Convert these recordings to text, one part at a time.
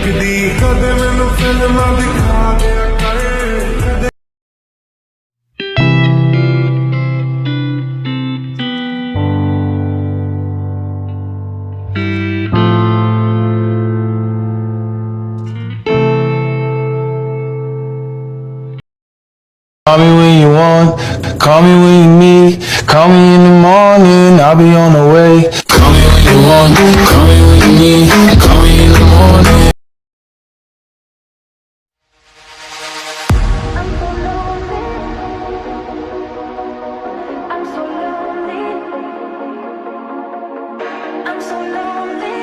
कदी कदे मैनू फिल्मां दिखा दिया करे। Call me when you want, call me when you need. Call me in the morning, I'll be on the way. Call me when you want, call me when you need. Call me in the morning. I'm so lonely. I'm so lonely. I'm so lonely.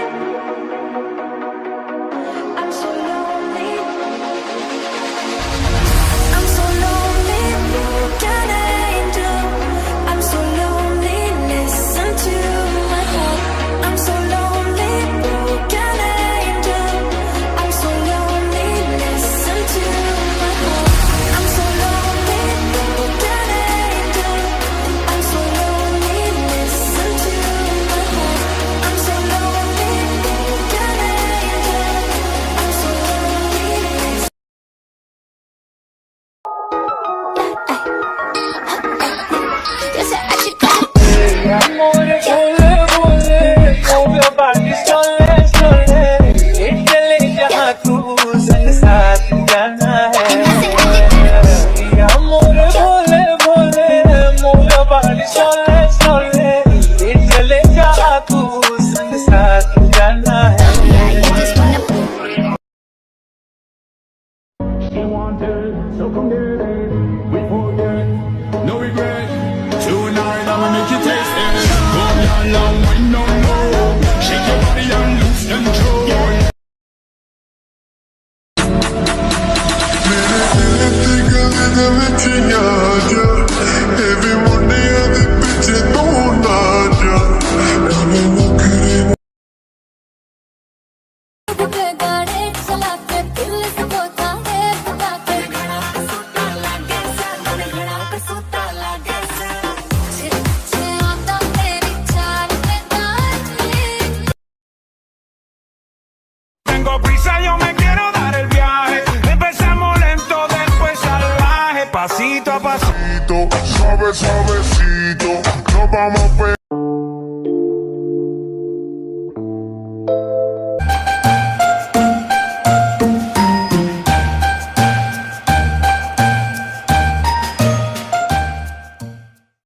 I'm so lonely. I'm so lonely, broken angel. I'm so lonely, listen to my heart. I'm so lonely, broken angel. I'm so lonely, listen to my heart. I'm so lonely, broken angel. I'm so lonely, listen to my heart. I'm so lonely, broken angel. I'm so lonely, listen. You say I should go. Amore, bole, move your body slowly, slowly. Chale jahan tu sang saath jana hai. Amore, bole, move your body slowly, slowly. Chale jahan tu sang saath jana hai. You just wanna. She wanted, so come get it. We forget, no regret. Tonight I'ma make you taste it. Go down long, wine no more. Shake your body and lose control. ਮੇਰੇ ਦਿਲ ਤੇ ਗੱਲ ਦੇ ਵਿੱਚ ਆ ਜਾ, ਇਹ ਵੀ ਮੁੰਡਿਆਂ ਦੇ ਪਿੱਛੇ ਤੂੰ ਨਾ ਜਾ। ਐਵੇਂ ਵੱਖਰੇ बुके गाने चलाते दिल से बोलता है बताते घड़ा पे सूता लागे सा घड़ा पे सूता लागे सा छे आता तेरी चाल पे दांत Tengo prisa, yo me quiero dar el viaje. Empezamos lento, después salvaje. Pasito a pasito, Suave, suavecito, nos vamos a